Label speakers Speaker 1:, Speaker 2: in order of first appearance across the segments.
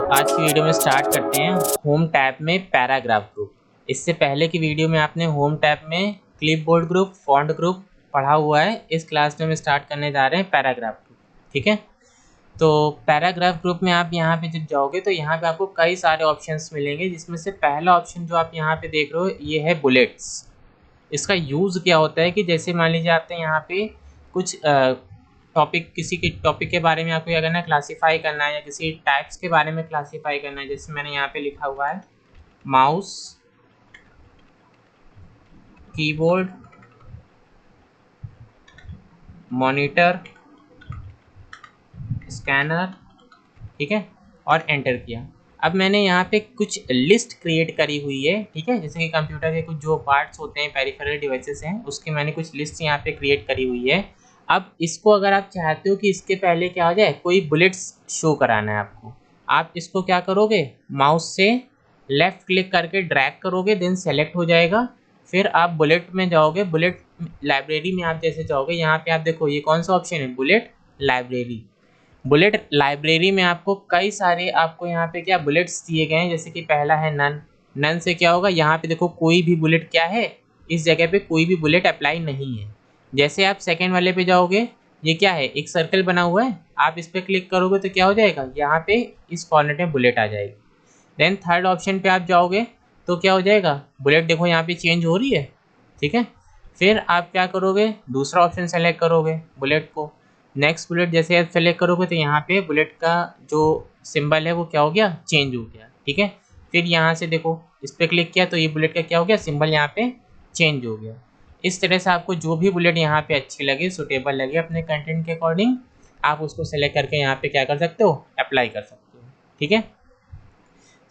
Speaker 1: आज की वीडियो में स्टार्ट करते हैं होम टैब में पैराग्राफ ग्रुप। इससे पहले की वीडियो में आपने होम टैब में क्लिपबोर्ड ग्रुप, फॉन्ट ग्रुप पढ़ा हुआ है। इस क्लास में हम स्टार्ट करने जा रहे हैं पैराग्राफ ग्रुप। ठीक है, तो पैराग्राफ ग्रुप में आप यहाँ पे जब जाओगे तो यहाँ पे आपको कई सारे ऑप्शंस मिलेंगे, जिसमें से पहला ऑप्शन जो आप यहाँ पे देख रहे हो ये है बुलेट्स। इसका यूज़ क्या होता है कि जैसे मान लीजिए आपने यहाँ पे कुछ टॉपिक, किसी के टॉपिक के बारे में आपको क्या करना है, क्लासीफाई करना है, या किसी टाइप्स के बारे में क्लासीफाई करना है। जैसे मैंने यहाँ पे लिखा हुआ है माउस, कीबोर्ड, मॉनिटर, स्कैनर, ठीक है, और एंटर किया। अब मैंने यहाँ पे कुछ लिस्ट क्रिएट करी हुई है, ठीक है, जैसे कि कंप्यूटर के कुछ जो पार्ट्स होते हैं, पेरिफेरल डिवाइसेस हैं, उसकी मैंने कुछ लिस्ट यहाँ पे क्रिएट करी हुई है। अब इसको अगर आप चाहते हो कि इसके पहले क्या हो जाए, कोई बुलेट्स शो कराना है आपको, आप इसको क्या करोगे, माउस से लेफ्ट क्लिक करके ड्रैग करोगे, देन सेलेक्ट हो जाएगा। फिर आप बुलेट में जाओगे, बुलेट लाइब्रेरी में आप जैसे जाओगे, यहाँ पे आप देखो ये कौन सा ऑप्शन है, बुलेट लाइब्रेरी। बुलेट लाइब्रेरी में आपको कई सारे, आपको यहाँ पे क्या बुलेट्स दिए गए हैं। जैसे कि पहला है नन। नन से क्या होगा, यहाँ पे देखो कोई भी बुलेट क्या है, इस जगह पे कोई भी बुलेट अप्लाई नहीं है। जैसे आप सेकेंड वाले पे जाओगे, ये क्या है, एक सर्कल बना हुआ है, आप इस पर क्लिक करोगे तो क्या हो जाएगा, यहाँ पे इस कॉर्नर में बुलेट आ जाएगी। देन थर्ड ऑप्शन पे आप जाओगे तो क्या हो जाएगा, बुलेट देखो यहाँ पे चेंज हो रही है, ठीक है। फिर आप क्या करोगे, दूसरा ऑप्शन सेलेक्ट करोगे बुलेट को। नेक्स्ट बुलेट जैसे आप सेलेक्ट करोगे तो यहाँ पे बुलेट का जो सिंबल है वो क्या हो गया, चेंज हो गया, ठीक है। फिर यहाँ से देखो इस पर क्लिक किया तो ये बुलेट का क्या हो गया, सिंबल यहाँ पे चेंज हो गया। इस तरह से आपको जो भी बुलेट यहाँ पे अच्छी लगे, सुटेबल लगे अपने कंटेंट के अकॉर्डिंग, आप उसको सेलेक्ट करके यहाँ पे क्या कर सकते हो, अप्लाई कर सकते हो, ठीक है।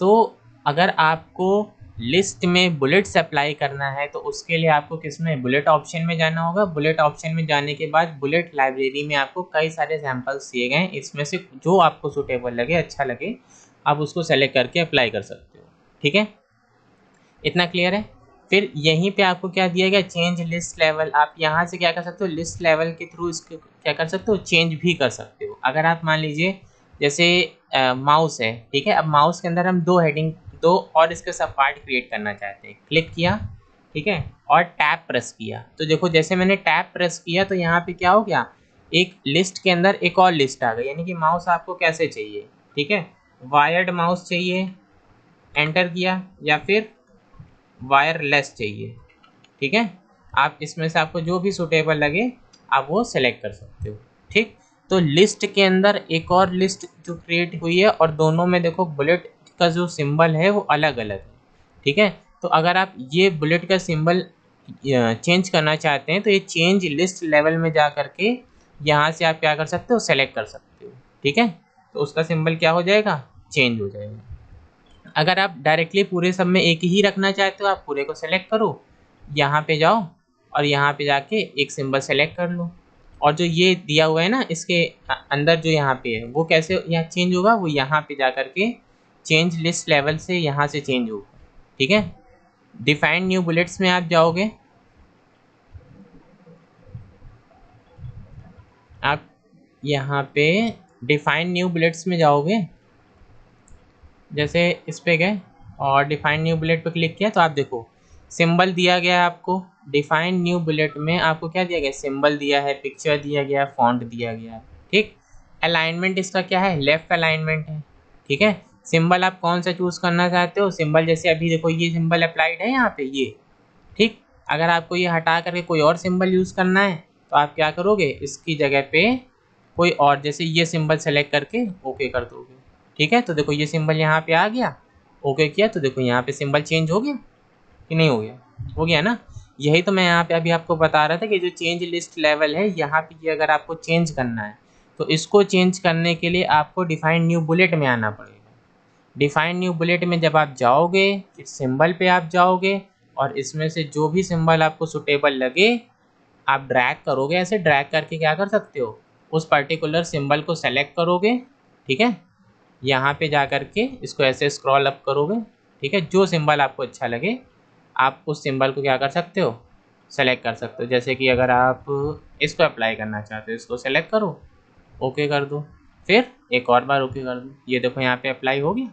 Speaker 1: तो अगर आपको लिस्ट में बुलेट्स अप्लाई करना है तो उसके लिए आपको किस में, बुलेट ऑप्शन में जाना होगा। बुलेट ऑप्शन में जाने के बाद बुलेट लाइब्रेरी में आपको कई सारे सैम्पल्स दिए गए हैं, इसमें से जो आपको सूटेबल लगे, अच्छा लगे, आप उसको सेलेक्ट करके अप्लाई कर सकते हो, ठीक है। इतना क्लियर है। फिर यहीं पे आपको क्या दिया गया, चेंज लिस्ट लेवल। आप यहाँ से क्या कर सकते हो, लिस्ट लेवल के थ्रू इसको क्या कर सकते हो, चेंज भी कर सकते हो। अगर आप मान लीजिए जैसे माउस है, ठीक है, अब माउस के अंदर हम दो हेडिंग, दो और इसके सब पार्ट क्रिएट करना चाहते हैं। क्लिक किया, ठीक है, और टैब प्रेस किया, तो देखो जैसे मैंने टैब प्रेस किया तो यहाँ पे क्या हो गया, एक लिस्ट के अंदर एक और लिस्ट आ गई। यानी कि माउस आपको कैसे चाहिए, ठीक है, वायर्ड माउस चाहिए, एंटर किया, या फिर वायरलेस चाहिए, ठीक है। आप इसमें से आपको जो भी सूटेबल लगे आप वो सेलेक्ट कर सकते हो, ठीक। तो लिस्ट के अंदर एक और लिस्ट जो क्रिएट हुई है, और दोनों में देखो बुलेट का जो सिंबल है वो अलग अलग है, ठीक है। तो अगर आप ये बुलेट का सिंबल चेंज करना चाहते हैं तो ये चेंज लिस्ट लेवल में जा करके यहाँ से आप क्या कर सकते हो, सेलेक्ट कर सकते हो, ठीक है। तो उसका सिंबल क्या हो जाएगा, चेंज हो जाएगा। अगर आप डायरेक्टली पूरे सब में एक ही रखना चाहते हो, आप पूरे को सेलेक्ट करो, यहाँ पे जाओ और यहाँ पे जाके एक सिंबल सेलेक्ट कर लो, और जो ये दिया हुआ है ना इसके अंदर जो यहाँ पे है वो कैसे यहाँ चेंज होगा, वो यहाँ पे जा करके चेंज लिस्ट लेवल से यहाँ से चेंज होगा, ठीक है। डिफाइन न्यू बुलेट्स में आप जाओगे, आप यहाँ पे डिफाइन न्यू बुलेट्स में जाओगे, जैसे इस पे गए और डिफाइन न्यू बुलेट पे क्लिक किया तो आप देखो सिंबल दिया गया है आपको। डिफाइन न्यू बुलेट में आपको क्या दिया गया, सिंबल दिया है, पिक्चर दिया गया है, फॉन्ट दिया गया है, ठीक। अलाइनमेंट इसका क्या है, लेफ्ट अलाइनमेंट है, ठीक है। सिंबल आप कौन सा चूज़ करना चाहते हो, सिंबल जैसे अभी देखो ये सिंबल अप्लाइड है यहाँ पे ये, ठीक। अगर आपको ये हटा करके कोई और सिंबल यूज़ करना है तो आप क्या करोगे, इसकी जगह पे कोई और, जैसे ये सिंबल सेलेक्ट करके ओके कर दोगे, ठीक है। तो देखो ये सिंबल यहाँ पे आ गया, ओके किया तो देखो यहाँ पे सिंबल चेंज हो गया कि नहीं हो गया, हो गया ना। यही तो मैं यहाँ पे अभी आपको बता रहा था कि जो चेंज लिस्ट लेवल है यहाँ पे, ये अगर आपको चेंज करना है तो इसको चेंज करने के लिए आपको डिफाइन न्यू बुलेट में आना पड़ेगा। डिफाइन न्यू बुलेट में जब आप जाओगे, फिर सिंबल पे आप जाओगे, और इसमें से जो भी सिंबल आपको सुटेबल लगे आप ड्रैग करोगे, ऐसे ड्रैग करके क्या कर सकते हो, उस पर्टिकुलर सिंबल को सेलेक्ट करोगे, ठीक है। यहाँ पे जा कर के इसको ऐसे स्क्रॉल अप करोगे, ठीक है, जो सिंबल आपको अच्छा लगे आप उस सिंबल को क्या कर सकते हो, सेलेक्ट कर सकते हो। जैसे कि अगर आप इसको अप्लाई करना चाहते हो, इसको सेलेक्ट करो, ओके कर दो। फिर एक और बार ओके कर दो। ये देखो यहाँ पे अप्लाई हो गया।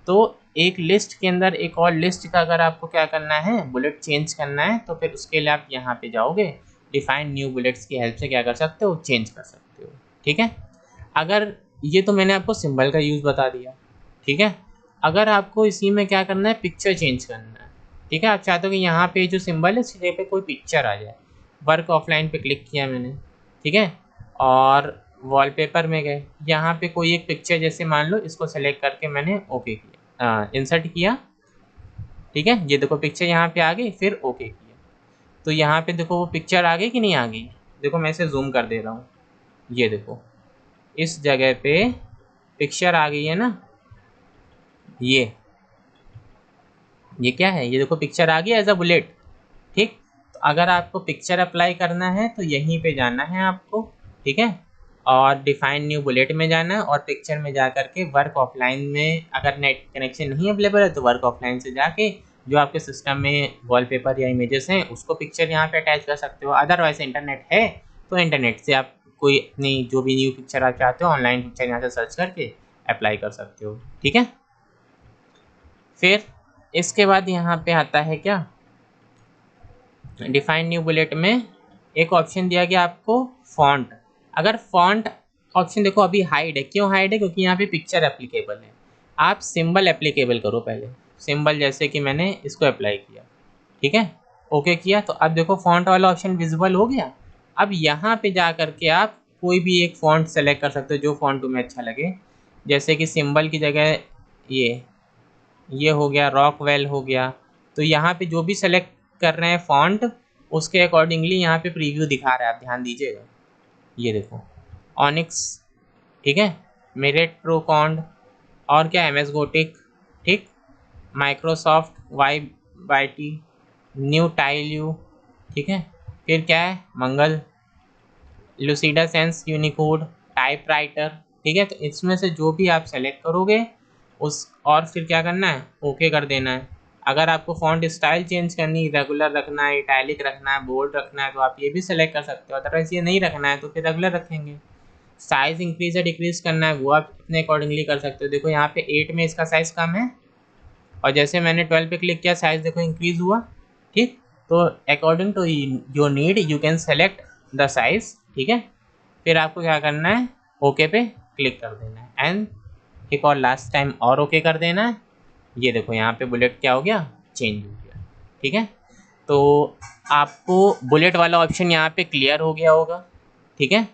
Speaker 1: तो एक लिस्ट के अंदर एक और लिस्ट का अगर आपको क्या करना है, बुलेट चेंज करना है, तो फिर उसके लिए आप यहाँ पे जाओगे, डिफाइन न्यू बुलेट्स की हेल्प से क्या कर सकते हो, चेंज कर सकते हो। ठीक है। अगर ये तो मैंने आपको सिंबल का यूज़ बता दिया। ठीक है। अगर आपको इसी में क्या करना है, पिक्चर चेंज करना है। ठीक है। आप चाहते हो कि यहाँ पे जो सिंबल है इसके पे कोई पिक्चर आ जाए। वर्क ऑफलाइन पे क्लिक किया मैंने। ठीक है। और वॉलपेपर में गए, यहाँ पे कोई एक पिक्चर जैसे मान लो इसको सेलेक्ट करके मैंने ओके किया, इंसर्ट किया। ठीक है। ये देखो पिक्चर यहाँ पे आ गई, फिर ओके किया। तो यहाँ पे देखो वो पिक्चर आ गई कि नहीं आ गई। देखो मैं इसे जूम कर दे रहा हूँ। ये देखो इस जगह पे पिक्चर आ गई है ना। ये क्या है, ये देखो पिक्चर आ गई एज अ बुलेट। ठीक। तो अगर आपको पिक्चर अप्लाई करना है तो यहीं पे जाना है आपको। ठीक है। और डिफाइन न्यू बुलेट में जाना है और पिक्चर में जा करके वर्क ऑफलाइन में, अगर नेट कनेक्शन नहीं अवेलेबल है तो वर्क ऑफलाइन से जाके जो आपके सिस्टम में वॉलपेपर या इमेजेस हैं उसको पिक्चर यहाँ पे अटैच कर सकते हो। अदरवाइज इंटरनेट है तो इंटरनेट से आप कोई अपनी जो भी न्यू पिक्चर आप चाहते हो ऑनलाइन पिक्चर यहाँ से सर्च करके अप्लाई कर सकते हो। ठीक है। फिर इसके बाद यहाँ पे आता है क्या, डिफाइन न्यू बुलेट में एक ऑप्शन दिया गया आपको फॉन्ट। अगर फॉन्ट ऑप्शन देखो अभी हाइड है, क्यों हाइड है, क्योंकि यहाँ पे पिक्चर एप्लीकेबल है। आप सिंबल एप्लीकेबल करो पहले। सिंबल जैसे कि मैंने इसको अप्लाई किया। ठीक है। ओके किया तो अब देखो फॉन्ट वाला ऑप्शन विजिबल हो गया। अब यहाँ पे जा करके आप कोई भी एक फॉन्ट सेलेक्ट कर सकते हो जो फॉन्ट तुम्हें अच्छा लगे। जैसे कि सिंबल की जगह ये हो गया, रॉकवेल हो गया। तो यहाँ पे जो भी सेलेक्ट कर रहे हैं फॉन्ट उसके अकॉर्डिंगली यहाँ पे प्रीव्यू दिखा रहा है, आप ध्यान दीजिएगा। ये देखो ऑनिक्स। ठीक है। मेरिट प्रोकॉन्ड और क्या, एम एस गोटिक। ठीक। Microsoft Y T, New Tai Lue. ठीक है। फिर क्या है, Mangal, Lucida Sans Unicode, typewriter. ठीक है। तो इसमें से जो भी आप सेलेक्ट करोगे उस, और फिर क्या करना है, ओके कर देना है। अगर आपको फॉन्ट स्टाइल चेंज करनी, रेगुलर रखना है, इटैलिक रखना है, बोल्ड रखना है, तो आप ये भी सेलेक्ट कर सकते हो। अदरवाइज ये नहीं रखना है तो फिर रेगुलर रखेंगे। साइज़ इंक्रीज या डिक्रीज करना है वो आप अपने अकॉर्डिंगली कर सकते हो। देखो यहाँ पे 8 में इसका साइज़ कम है और जैसे मैंने 12 पे क्लिक किया साइज़ देखो इंक्रीज हुआ। ठीक। तो according to your need you can select the size. ठीक है। फिर आपको क्या करना है, ओके पे क्लिक कर देना है एंड एक और लास्ट टाइम और ओके कर देना है। ये देखो यहाँ पे बुलेट क्या हो गया, चेंज हो गया। ठीक है। तो आपको बुलेट वाला ऑप्शन यहाँ पे क्लियर हो गया होगा। ठीक है।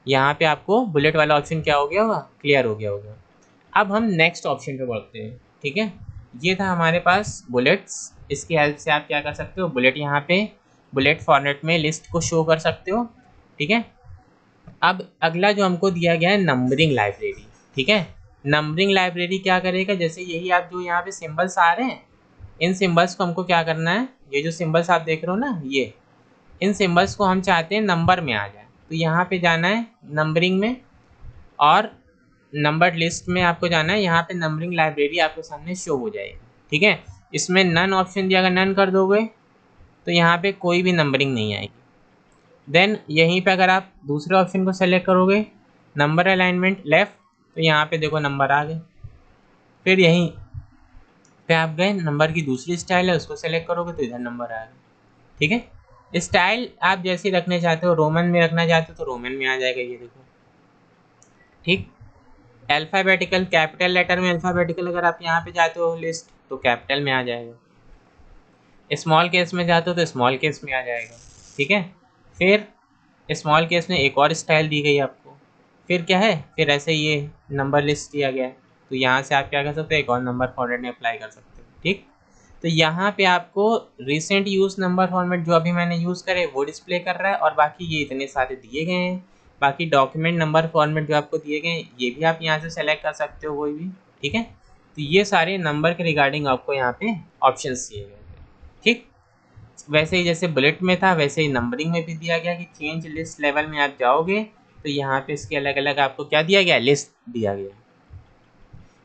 Speaker 1: यहाँ पे आपको बुलेट वाला ऑप्शन क्या हो गया होगा, क्लियर हो गया होगा। अब हम नेक्स्ट ऑप्शन पे बढ़ते हैं। ठीक है। ये था हमारे पास बुलेट्स। इसकी हेल्प से आप क्या कर सकते हो, बुलेट यहाँ पे बुलेट फॉर्मेट में लिस्ट को शो कर सकते हो। ठीक है। अब अगला जो हमको दिया गया है नंबरिंग लाइब्रेरी। ठीक है। नंबरिंग लाइब्रेरी क्या करेगा, जैसे यही आप जो यहाँ पे सिंबल्स आ रहे हैं इन सिंबल्स को हमको क्या करना है, ये जो सिंबल्स आप देख रहे हो ना, ये इन सिंबल्स को हम चाहते हैं नंबर में आ जाए। तो यहाँ पे जाना है नंबरिंग में और नंबर लिस्ट में आपको जाना है। यहाँ पे नंबरिंग लाइब्रेरी आपके सामने शो हो जाएगी। ठीक है। इसमें नन ऑप्शन दिया, अगर नन कर दोगे तो यहाँ पे कोई भी नंबरिंग नहीं आएगी। देन यहीं पे अगर आप दूसरे ऑप्शन को सेलेक्ट करोगे नंबर अलाइनमेंट लेफ़्ट, तो यहाँ पे देखो नंबर आ गए। फिर यहीं पे आप गए, नंबर की दूसरी स्टाइल है उसको सेलेक्ट करोगे तो इधर नंबर आ गए। ठीक है। स्टाइल आप जैसे रखने चाहते हो, रोमन में रखना चाहते हो तो रोमन में आ जाएगा, ये देखो। ठीक। अल्फ़ाबेटिकल कैपिटल लेटर में अल्फ़ाबेटिकल अगर आप यहाँ पे जाते हो लिस्ट तो कैपिटल में आ जाएगा। स्मॉल केस में जाते हो तो स्मॉल केस में आ जाएगा। ठीक है। फिर स्मॉल केस में एक और स्टाइल दी गई आपको। फिर क्या है, फिर ऐसे ये नंबर लिस्ट दिया गया है तो यहाँ से आप क्या कर सकते हो, एक और नंबर फॉर्मेट में अप्लाई कर सकते हो। ठीक। तो यहाँ पे आपको रिसेंट यूज़ नंबर फॉर्मेट जो अभी मैंने यूज़ करे वो डिस्प्ले कर रहा है और बाकी ये इतने सारे दिए गए हैं। बाकी डॉक्यूमेंट नंबर फॉर्मेट जो आपको दिए गए हैं ये भी आप यहाँ से सेलेक्ट कर सकते हो कोई भी। ठीक है। तो ये सारे नंबर के रिगार्डिंग आपको यहाँ पे ऑप्शंस दिए गए हैं। ठीक। वैसे ही जैसे बुलेट में था वैसे ही नंबरिंग में भी दिया गया कि चेंज लिस्ट लेवल में आप जाओगे तो यहाँ पे इसके अलग अलग आपको क्या दिया गया, लिस्ट दिया गया।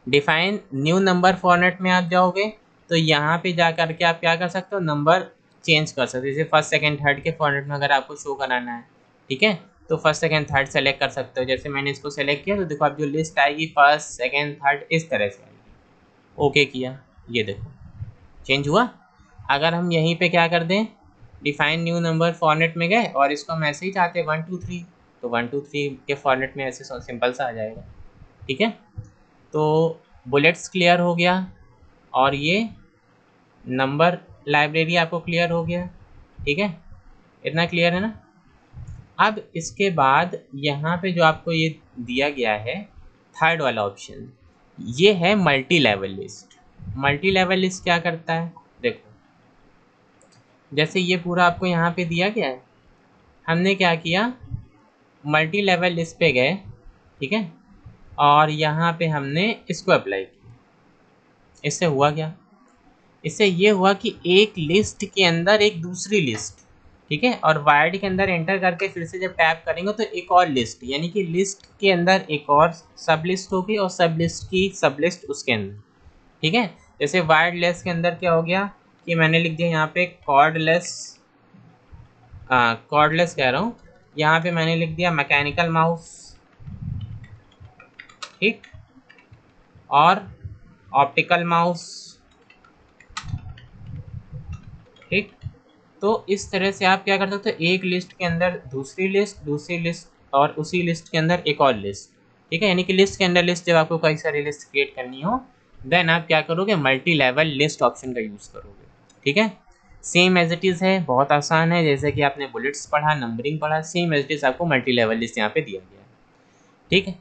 Speaker 1: डिफाइन न्यू नंबर फॉर्मेट में आप जाओगे तो यहाँ पे जा करके आप क्या कर सकते हो, नंबर चेंज कर सकते हो। जैसे फर्स्ट सेकंड थर्ड के फॉर्मेट में अगर आपको शो कराना है। ठीक है। तो फर्स्ट सेकंड थर्ड सेलेक्ट कर सकते हो। जैसे मैंने इसको सेलेक्ट किया तो देखो अब जो लिस्ट आएगी फर्स्ट सेकंड थर्ड इस तरह से आएगी। ओके किया, ये देखो चेंज हुआ। अगर हम यहीं पे क्या कर दें, डिफाइन न्यू नंबर फॉर्मेट में गए और इसको हम ऐसे ही चाहते हैं 1 2 3, तो 1 2 3 के फॉर्मेट में ऐसे सिंपल सा आ जाएगा। ठीक है, तो बुलेट्स क्लियर हो गया और ये नंबर लाइब्रेरी आपको क्लियर हो गया। ठीक है, इतना क्लियर है ना। अब इसके बाद यहाँ पे जो आपको ये दिया गया है थर्ड वाला ऑप्शन, ये है multi level list. Multi level list क्या करता है, देखो जैसे ये पूरा आपको यहाँ पे दिया गया है, हमने क्या किया मल्टी लेवल लिस्ट पे गए, ठीक है, और यहाँ पे हमने इसको अप्लाई किया। इससे हुआ क्या, इससे ये हुआ कि एक लिस्ट के अंदर एक दूसरी लिस्ट, ठीक है, और वाइड के अंदर एंटर करके फिर से जब टैप करेंगे तो एक और लिस्ट, यानी कि लिस्ट के अंदर एक और सब लिस्ट होगी और सब लिस्ट की सब लिस्ट उसके अंदर। ठीक है, जैसे वाइड लेस के अंदर क्या हो गया कि मैंने लिख दिया यहाँ पे कॉर्डलेस, कॉर्डलेस कह रहा हूँ, यहाँ पे मैंने लिख दिया मैकेनिकल माउस, ठीक, और ऑप्टिकल माउस, ठीक। तो इस तरह से आप क्या कर सकते हो, एक लिस्ट के अंदर दूसरी लिस्ट, दूसरी लिस्ट और उसी लिस्ट के अंदर एक और लिस्ट। ठीक है, यानी कि लिस्ट के अंदर लिस्ट, जब आपको कई सारी लिस्ट क्रिएट करनी हो देन आप क्या करोगे, मल्टी लेवल लिस्ट ऑप्शन का यूज़ करोगे। ठीक है, सेम एज इट इज़ है, बहुत आसान है। जैसे कि आपने बुलेट्स पढ़ा, नंबरिंग पढ़ा, सेम एज इट इज़ आपको मल्टी लेवल लिस्ट यहाँ पे दिया गया है। ठीक है,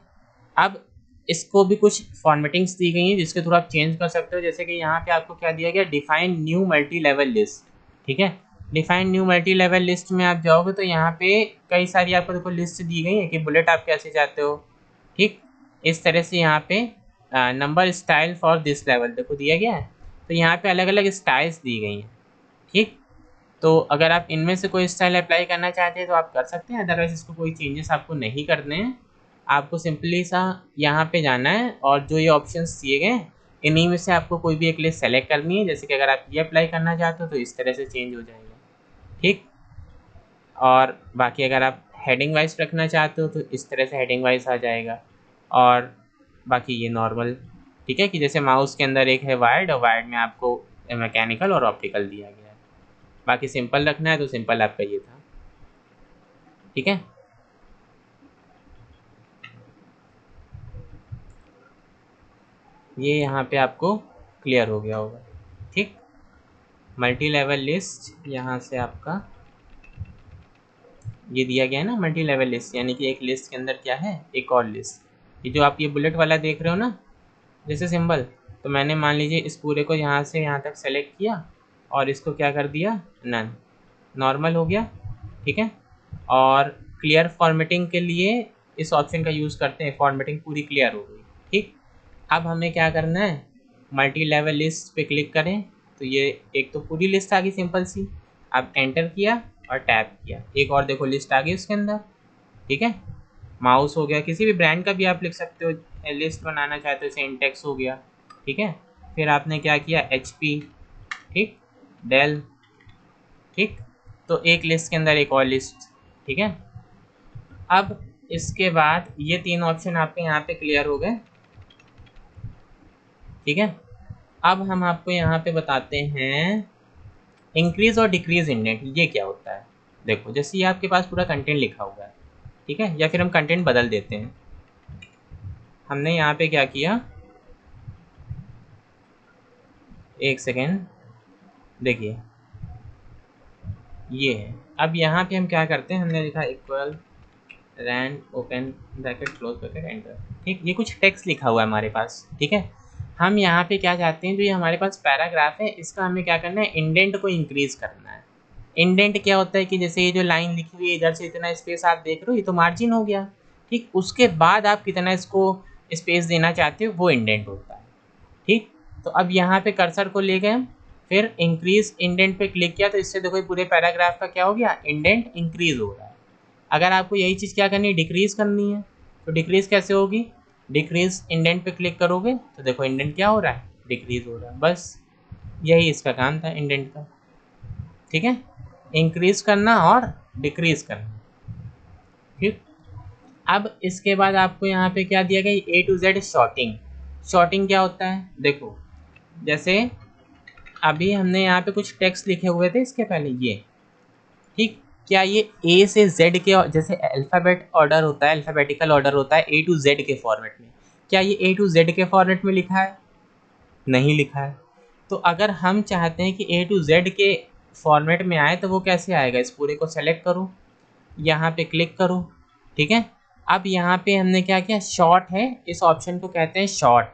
Speaker 1: अब इसको भी कुछ फॉर्मेटिंग्स दी गई हैं जिसके थ्रू आप चेंज कर सकते हो। जैसे कि यहाँ पे आपको क्या दिया गया, define new multi level list. ठीक है, define new multi level list में आप जाओगे तो यहाँ पे कई सारी आपको देखो लिस्ट दी गई है कि बुलेट आप कैसे चाहते हो। ठीक, इस तरह से यहाँ पे number style for this level देखो दिया गया है, तो यहाँ पे अलग अलग स्टाइल्स दी गई हैं। ठीक, तो अगर आप इनमें से कोई स्टाइल अप्लाई करना चाहते हैं तो आप कर सकते हैं, अदरवाइज इसको कोई चेंजेस आपको नहीं करने हैं। आपको सिंपली सा यहाँ पे जाना है और जो ये ऑप्शंस दिए गए हैं इन्हीं में से आपको कोई भी एक लिस्ट सेलेक्ट करनी है। जैसे कि अगर आप ये अप्लाई करना चाहते हो तो इस तरह से चेंज हो जाएगा। ठीक, और बाकी अगर आप हेडिंग वाइज रखना चाहते हो तो इस तरह से हेडिंग वाइज आ जाएगा। और बाकी ये नॉर्मल, ठीक है, कि जैसे माउस के अंदर एक है वायर्ड और वायर्ड में आपको मैकेनिकल और ऑप्टिकल दिया गया है। बाकी सिंपल रखना है तो सिंपल आपका ये था। ठीक है, ये यहाँ पे आपको क्लियर हो गया होगा। ठीक, मल्टी लेवल लिस्ट यहाँ से आपका ये दिया गया है ना, मल्टी लेवल लिस्ट यानी कि एक लिस्ट के अंदर क्या है, एक और लिस्ट। ये जो आप ये बुलेट वाला देख रहे हो ना जैसे सिंबल, तो मैंने मान लीजिए इस पूरे को यहाँ से यहाँ तक सेलेक्ट किया और इसको क्या कर दिया, नन, नॉर्मल हो गया। ठीक है, और क्लियर फॉर्मेटिंग के लिए इस ऑप्शन का यूज़ करते हैं, फॉर्मेटिंग पूरी क्लियर हो गई। ठीक, अब हमें क्या करना है, मल्टी लेवल लिस्ट पे क्लिक करें तो ये एक तो पूरी लिस्ट आ गई सिंपल सी। अब एंटर किया और टैप किया, एक और देखो लिस्ट आ गई उसके अंदर। ठीक है, माउस हो गया, किसी भी ब्रांड का भी आप लिख सकते हो, लिस्ट बनाना चाहते हो जैसे इंटेक्स हो गया। ठीक है, फिर आपने क्या किया, HP, ठीक, डेल, ठीक, तो एक लिस्ट के अंदर एक और लिस्ट। ठीक है, अब इसके बाद ये तीन ऑप्शन आपके यहाँ पे क्लियर हो गए। ठीक है, अब हम आपको यहाँ पे बताते हैं इंक्रीज और डिक्रीज इंडेंट ये क्या होता है। देखो जैसे ये आपके पास पूरा कंटेंट लिखा हुआ है, ठीक है, या फिर हम कंटेंट बदल देते हैं। हमने यहाँ पे क्या किया, एक सेकेंड देखिए, ये है। अब यहाँ पे हम क्या करते हैं, हमने लिखा equal rand open bracket close bracket enter. ठीक, ये कुछ टेक्स्ट लिखा हुआ है हमारे पास। ठीक है, हम यहाँ पे क्या चाहते हैं, जो ये हमारे पास पैराग्राफ है इसका हमें क्या करना है, इंडेंट को इंक्रीज करना है। इंडेंट क्या होता है कि जैसे ये जो लाइन लिखी हुई है इधर से इतना स्पेस आप देख रहे हो, ये तो मार्जिन हो गया। ठीक, उसके बाद आप कितना इसको स्पेस देना चाहते हो वो इंडेंट होता है। ठीक, तो अब यहाँ पे कर्सर को ले गए, फिर इंक्रीज इंडेंट पे क्लिक किया तो इससे देखो पूरे पैराग्राफ का क्या हो गया, इंडेंट इंक्रीज हो रहा है। अगर आपको यही चीज़ क्या करनी है, डिक्रीज करनी है, तो डिक्रीज कैसे होगी, डिक्रीज इंडेंट पे क्लिक करोगे तो देखो इंडेंट क्या हो रहा है, डिक्रीज हो रहा है। बस यही इसका काम था इंडेंट का। ठीक है, इंक्रीज करना और डिक्रीज करना। ठीक। अब इसके बाद आपको यहाँ पे क्या दिया गया, A to Z sorting. Sorting क्या होता है, देखो जैसे अभी हमने यहाँ पे कुछ टेक्स्ट लिखे हुए थे इसके पहले ये, ठीक। क्या ये A से Z के, जैसे अल्फ़ाबेट ऑर्डर होता है, अल्फ़ाबेटिकल ऑर्डर होता है A to Z के फॉर्मेट में, क्या ये A to Z के फॉर्मेट में लिखा है, नहीं लिखा है। तो अगर हम चाहते हैं कि A to Z के फॉर्मेट में आए तो वो कैसे आएगा, इस पूरे को सेलेक्ट करो, यहाँ पे क्लिक करो, ठीक है। अब यहाँ पे हमने क्या किया, शॉर्ट है, इस ऑप्शन को कहते हैं शॉर्ट।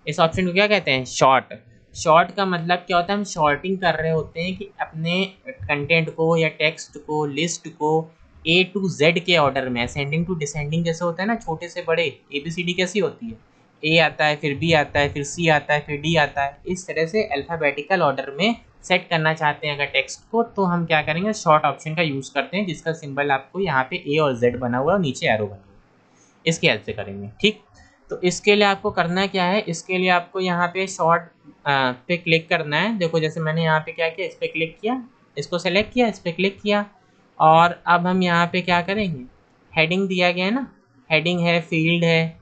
Speaker 1: इस ऑप्शन को क्या कहते हैं, शॉर्ट। शॉर्ट का मतलब क्या होता है, हम शॉर्टिंग कर रहे होते हैं कि अपने कंटेंट को या टेक्स्ट को, लिस्ट को A to Z के ऑर्डर में, असेंडिंग टू डिसेंडिंग जैसे होता है ना, छोटे से बड़े ABCD कैसी होती है, A आता है, फिर B आता है, फिर C आता है, फिर D आता है, इस तरह से अल्फ़ाबेटिकल ऑर्डर में सेट करना चाहते हैं अगर टेक्स्ट को, तो हम क्या करेंगे, शॉर्ट ऑप्शन का यूज़ करते हैं, जिसका सिंबल आपको यहाँ पे A और Z बना हुआ है और नीचे एरो बना हुआ है, इसकी हेल्प से करेंगे, ठीक। तो इसके लिए आपको करना क्या है, इसके लिए आपको यहाँ पे शॉर्ट पे क्लिक करना है। देखो जैसे मैंने यहाँ पे क्या किया, इस पर क्लिक किया, इसको सेलेक्ट किया, इस पर क्लिक किया, और अब हम यहाँ पे क्या करेंगे, हेडिंग दिया गया है ना, हेडिंग है, फील्ड है,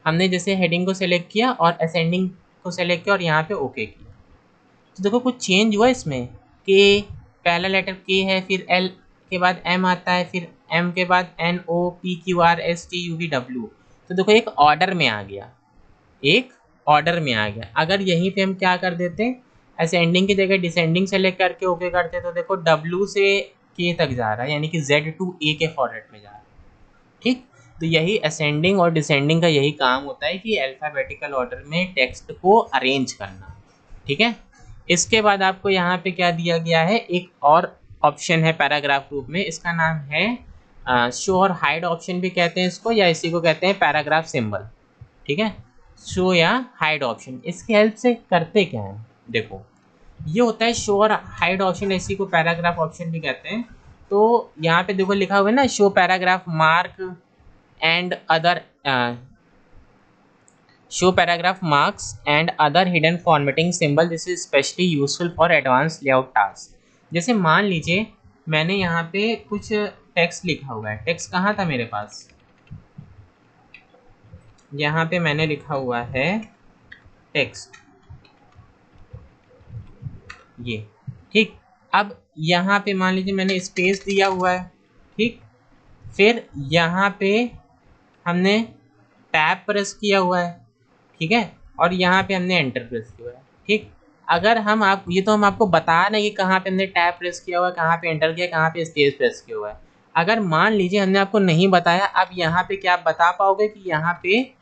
Speaker 1: हमने जैसे हेडिंग को सेलेक्ट किया और असेंडिंग को सेलेक्ट किया और यहाँ पे ओके किया, तो देखो कुछ चेंज हुआ इसमें, कि पहला लेटर के है, फिर एल के बाद एम आता है, फिर एम के बाद NOPQRSTUVW, तो देखो एक ऑर्डर में आ गया, एक ऑर्डर में आ गया। अगर यहीं पे हम क्या कर देते, असेंडिंग की जगह डिसेंडिंग सेलेक्ट करके ओके करते, तो देखो W से K तक जा रहा है, यानी कि Z to A के फॉर्मेट में जा रहा है, ठीक। तो यही असेंडिंग और डिसेंडिंग का यही काम होता है कि अल्फ़ाबेटिकल ऑर्डर में टेक्स्ट को अरेंज करना, ठीक है। इसके बाद आपको यहाँ पे क्या दिया गया है, एक और ऑप्शन है पैराग्राफ ग्रुप में, इसका नाम है शो और हाइड ऑप्शन भी कहते हैं इसको, या इसी को कहते हैं पैराग्राफ सिंबल, ठीक है। शो या हाइड ऑप्शन, इसकी हेल्प से करते क्या है, देखो ये होता है शो और हाइड ऑप्शन, इसी को पैराग्राफ ऑप्शन भी कहते हैं। तो यहाँ पे देखो लिखा हुआ है ना, show paragraph mark and other, show paragraph marks and other hidden formatting symbol, this is especially useful for advanced layout tasks। जैसे मान लीजिए मैंने यहाँ पे कुछ टेक्स्ट लिखा हुआ है, टेक्स्ट कहाँ था मेरे पास, यहाँ पे मैंने लिखा हुआ है टेक्स्ट, ये, ठीक। अब यहाँ पे मान लीजिए मैंने स्पेस दिया हुआ है, ठीक। फिर यहाँ पे हमने टैब प्रेस किया हुआ है, ठीक है, और यहाँ पे हमने एंटर प्रेस किया हुआ है, ठीक। अगर हम आप ये तो हम आपको बता रहे हैं कि कहाँ पे हमने टैब प्रेस किया हुआ है, कहाँ पे एंटर किया, कहाँ पे स्पेस प्रेस किया हुआ है। अगर मान लीजिए हमने आपको नहीं बताया, अब यहाँ पे क्या आप बता पाओगे कि यहाँ पे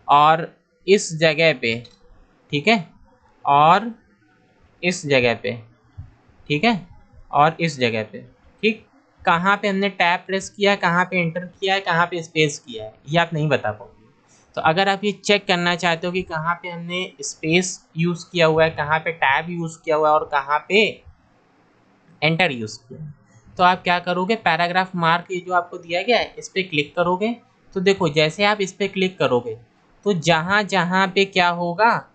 Speaker 1: और इस जगह पे, ठीक है, और इस जगह पे, ठीक है, और इस जगह पे, ठीक, कहाँ पे हमने टैब प्रेस किया है, कहाँ पे एंटर किया है, कहाँ पे स्पेस किया है, ये आप नहीं बता पाओगे। तो अगर आप ये चेक करना चाहते हो कि कहाँ पे हमने स्पेस यूज़ किया हुआ है, कहाँ पे टैब यूज़ किया हुआ है और कहाँ पे एंटर यूज़ किया है, तो आप क्या करोगे, पैराग्राफ मार्क ये जो आपको दिया गया है इस पर क्लिक करोगे। तो देखो जैसे आप इस पर क्लिक करोगे तो जहाँ जहाँ पे क्या होगा,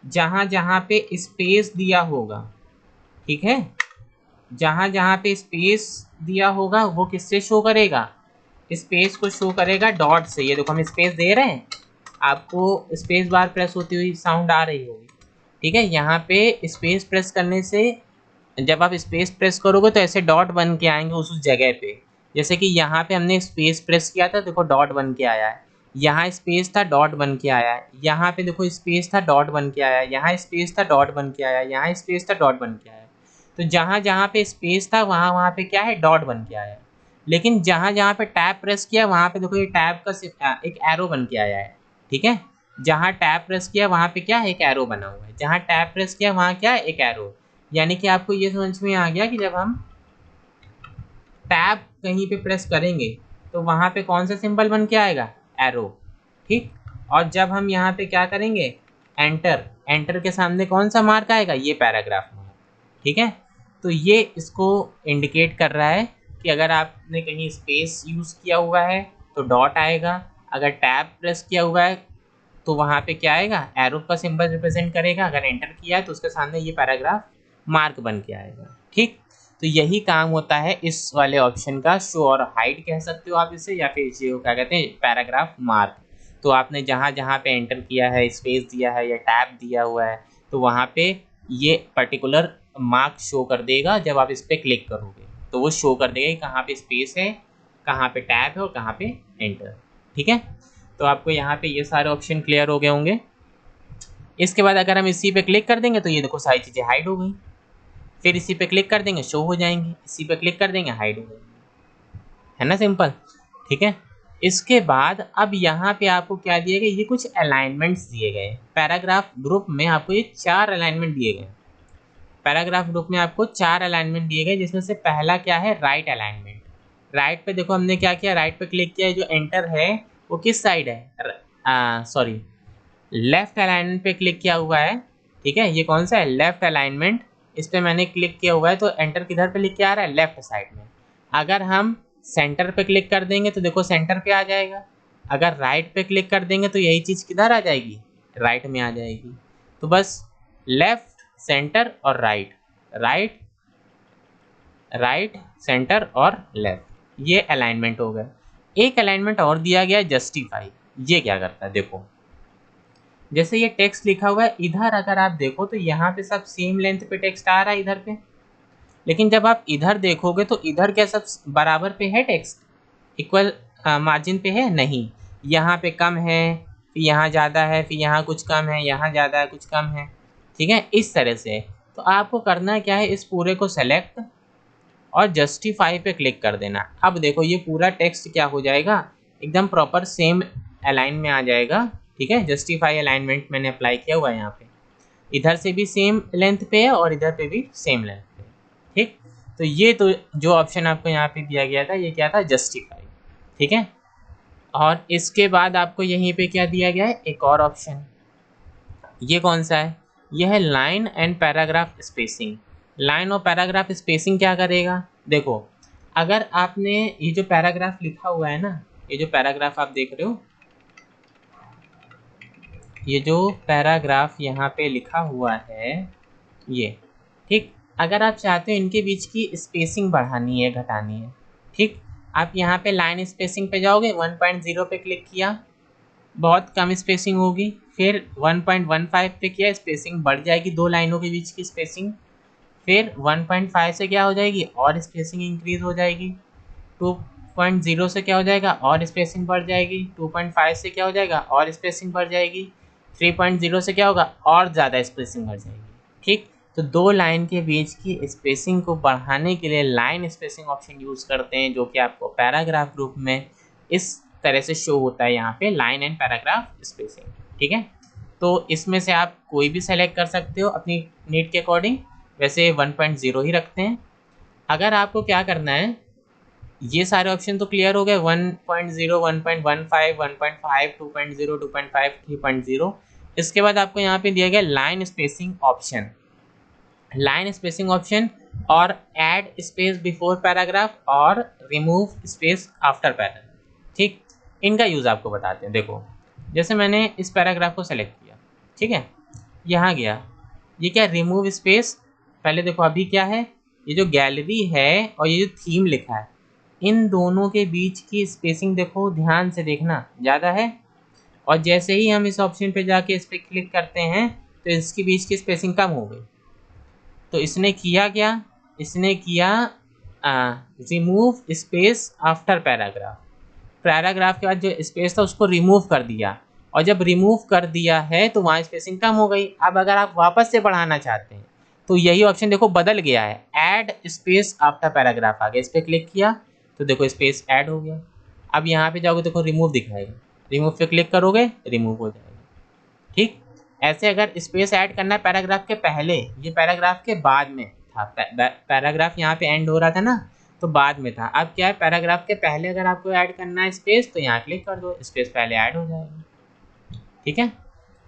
Speaker 1: जहाँ जहाँ पे स्पेस दिया होगा, ठीक है, जहाँ जहाँ पे स्पेस दिया होगा वो किससे शो करेगा, स्पेस को शो करेगा डॉट से। ये देखो हम स्पेस दे रहे हैं, आपको स्पेस बार प्रेस होती हुई साउंड आ रही होगी, ठीक है। यहाँ पे स्पेस प्रेस करने से, जब आप स्पेस प्रेस करोगे तो ऐसे डॉट बन के आएंगे उस जगह पे, जैसे कि यहाँ पे हमने स्पेस प्रेस किया था, देखो डॉट बन के आया है, यहाँ स्पेस था डॉट बन के आया है, यहाँ पे देखो स्पेस था डॉट बन के आया है, यहाँ स्पेस था डॉट बन के आया है, यहाँ स्पेस था डॉट बन के आया है। तो जहाँ जहाँ पे स्पेस था वहाँ वहाँ पे क्या है, डॉट बन के आया है। लेकिन जहाँ जहाँ पे टैब प्रेस किया वहाँ पे देखो ये टैब का एक एरो बन के आया है, ठीक है। जहाँ टैब प्रेस किया वहाँ पे क्या है, एक एरो बना हुआ है, जहाँ टैब प्रेस किया वहाँ क्या है, एक एरो। यानी कि आपको ये समझ में आ गया कि जब हम टैब कहीं पे प्रेस करेंगे तो वहाँ पे कौन सा सिंबल बन के आएगा, एरो, ठीक। और जब हम यहाँ पे क्या करेंगे, एंटर, एंटर के सामने कौन सा मार्क आएगा, ये पैराग्राफ मार्क, ठीक है। तो ये इसको इंडिकेट कर रहा है कि अगर आपने कहीं स्पेस यूज़ किया हुआ है तो डॉट आएगा, अगर टैब प्रेस किया हुआ है तो वहाँ पे क्या आएगा, एरो का सिंबल रिप्रेजेंट करेगा, अगर एंटर किया है तो उसके सामने ये पैराग्राफ मार्क बन के आएगा, ठीक। तो यही काम होता है इस वाले ऑप्शन का, शो और हाइड कह सकते हो आप इसे, या फिर इसे क्या कहते हैं पैराग्राफ मार्क। तो आपने जहाँ जहाँ पे एंटर किया है, स्पेस दिया है या टैब दिया हुआ है, तो वहाँ पे ये पर्टिकुलर मार्क शो कर देगा। जब आप इस पर क्लिक करोगे तो वो शो कर देगा कि कहाँ पे स्पेस है, कहाँ पे टैब है और कहाँ पे एंटर। ठीक है, तो आपको यहाँ पे ये सारे ऑप्शन क्लियर हो गए होंगे। इसके बाद अगर हम इसी पे क्लिक कर देंगे तो ये देखो सारी चीज़ें हाइड हो गई। फिर इसी पे क्लिक कर देंगे शो हो जाएंगी, इसी पे क्लिक कर देंगे हाइड हो जाएंगी, है ना, सिंपल। ठीक है, इसके बाद अब यहाँ पे आपको क्या दिए गए, ये कुछ अलाइनमेंट्स दिए गए। पैराग्राफ ग्रुप में आपको ये 4 अलाइनमेंट दिए गए। पैराग्राफ ग्रुप में आपको 4 अलाइनमेंट दिए गए, जिसमें से पहला क्या है, राइट अलाइनमेंट। राइट पे देखो हमने क्या किया, राइट पे क्लिक किया, जो एंटर है वो किस साइड है, सॉरी लेफ्ट अलाइनमेंट पे क्लिक किया हुआ है। ठीक है, ये कौन सा है, लेफ्ट अलाइनमेंट। इस पर मैंने क्लिक किया हुआ है तो एंटर किधर पे लिख के आ रहा है, लेफ्ट साइड में। अगर हम सेंटर पे क्लिक कर देंगे तो देखो सेंटर पे आ जाएगा। अगर राइट पे क्लिक कर देंगे तो यही चीज़ किधर आ जाएगी, राइट में आ जाएगी। तो बस लेफ्ट, सेंटर और राइट, राइट, राइट, सेंटर और लेफ्ट, ये अलाइनमेंट हो गया। एक अलाइनमेंट और दिया गया है, जस्टिफाई। ये क्या करता है, देखो जैसे ये टेक्स्ट लिखा हुआ है इधर, अगर आप देखो तो यहाँ पे सब सेम लेंथ पे टेक्स्ट आ रहा है इधर पे, लेकिन जब आप इधर देखोगे तो इधर क्या सब बराबर पे है, टेक्स्ट इक्वल मार्जिन पे है, नहीं, यहाँ पे कम है, फिर यहाँ ज़्यादा है, फिर यहाँ कुछ कम है, यहाँ ज़्यादा है, कुछ कम है। ठीक है, इस तरह से। तो आपको करना क्या है, इस पूरे को सेलेक्ट और जस्टिफाई पे क्लिक कर देना। अब देखो ये पूरा टेक्स्ट क्या हो जाएगा, एकदम प्रॉपर सेम अलाइन में आ जाएगा। ठीक है, जस्टिफाई अलाइनमेंट मैंने अप्लाई किया हुआ है यहाँ पे, इधर से भी सेम लेंथ पे है और इधर पे भी सेम लेंथ पे। ठीक, तो ये तो जो ऑप्शन आपको यहाँ पे दिया गया था ये क्या था, जस्टिफाई। ठीक है, और इसके बाद आपको यहीं पे क्या दिया गया है, एक और ऑप्शन। ये कौन सा है, यह है line and paragraph spacing. Line और पैराग्राफ स्पेसिंग क्या करेगा, देखो अगर आपने ये जो पैराग्राफ लिखा हुआ है ना, ये जो पैराग्राफ आप देख रहे हो, ये जो पैराग्राफ यहाँ पे लिखा हुआ है ये, ठीक, अगर आप चाहते हो इनके बीच की स्पेसिंग बढ़ानी है, घटानी है, ठीक, आप यहाँ पे लाइन स्पेसिंग पे जाओगे, 1.0 पे क्लिक किया, बहुत कम स्पेसिंग होगी। फिर 1.15 पे किया, स्पेसिंग बढ़ जाएगी, दो लाइनों के बीच की स्पेसिंग। फिर 1.5 से क्या हो जाएगी, और स्पेसिंग इंक्रीज हो जाएगी। 2.0 से क्या हो जाएगा, और स्पेसिंग बढ़ जाएगी। 2.5 से क्या हो जाएगा, और स्पेसिंग बढ़ जाएगी। 3.0 से क्या होगा, और ज़्यादा स्पेसिंग बढ़ जाएगी। ठीक, तो दो लाइन के बीच की स्पेसिंग को बढ़ाने के लिए लाइन स्पेसिंग ऑप्शन यूज़ करते हैं, जो कि आपको पैराग्राफ ग्रुप में इस तरह से शो होता है यहाँ पे, लाइन एंड पैराग्राफ स्पेसिंग। ठीक है, तो इसमें से आप कोई भी सेलेक्ट कर सकते हो अपनी नीड के अकॉर्डिंग। वैसे 1.0 ही रखते हैं। अगर आपको क्या करना है, ये सारे ऑप्शन तो क्लियर हो गए, 1.0, 1.15, 1.5, 2.0, 2.5, 3.0। इसके बाद आपको यहाँ पे दिया गया line spacing option. Line spacing option और ऐड स्पेस बिफोर पैराग्राफ और रिमूव स्पेस आफ्टर पैराग्राफ। ठीक, इनका यूज़ आपको बताते हैं। देखो जैसे मैंने इस पैराग्राफ को सेलेक्ट किया, ठीक है, यहाँ गया, ये क्या, रिमूव स्पेस। पहले देखो अभी क्या है, ये जो गैलरी है और ये जो थीम लिखा है, इन दोनों के बीच की स्पेसिंग देखो, ध्यान से देखना, ज़्यादा है। और जैसे ही हम इस ऑप्शन पे जाके इस पर क्लिक करते हैं तो इसके बीच की स्पेसिंग कम हो गई। तो इसने किया क्या, इसने किया remove space after paragraph. Paragraph के बाद जो स्पेस था उसको रिमूव कर दिया, और जब रिमूव कर दिया है तो वहाँ स्पेसिंग कम हो गई। अब अगर आप वापस से बढ़ाना चाहते हैं तो यही ऑप्शन देखो बदल गया है, ऐड स्पेस आफ्टर पैराग्राफ आ गया। इस पर क्लिक किया तो देखो स्पेस ऐड हो गया। अब यहाँ पे जाओगे देखो रिमूव दिखाएगा, रिमूव पे क्लिक करोगे रिमूव हो जाएगा। ठीक, ऐसे अगर स्पेस ऐड करना है पैराग्राफ के पहले, ये पैराग्राफ के बाद में था, पैराग्राफ यहाँ पे एंड हो रहा था ना, तो बाद में था। अब क्या है, पैराग्राफ के पहले अगर आपको ऐड करना है स्पेस तो यहाँ क्लिक कर दो, स्पेस पहले ऐड हो जाएगा। ठीक है,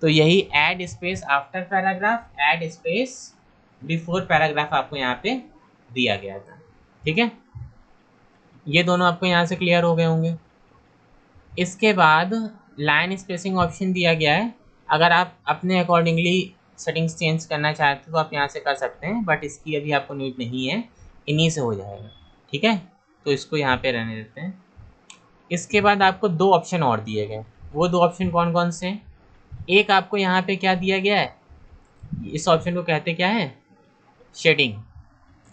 Speaker 1: तो यही add space after paragraph, add space before paragraph आपको यहाँ पे दिया गया था। ठीक है, ये दोनों आपको यहाँ से क्लियर हो गए होंगे। इसके बाद लाइन स्पेसिंग ऑप्शन दिया गया है। अगर आप अपने अकॉर्डिंगली सेटिंग्स चेंज करना चाहते हो तो आप यहाँ से कर सकते हैं, बट इसकी अभी आपको नीड नहीं है। इन्हीं से हो जाएगा, ठीक है। तो इसको यहाँ पे रहने देते हैं। इसके बाद आपको दो ऑप्शन और दिए गए, वो दो ऑप्शन कौन कौन से हैं? एक आपको यहाँ पे क्या दिया गया है, इस ऑप्शन को कहते क्या है, शेडिंग,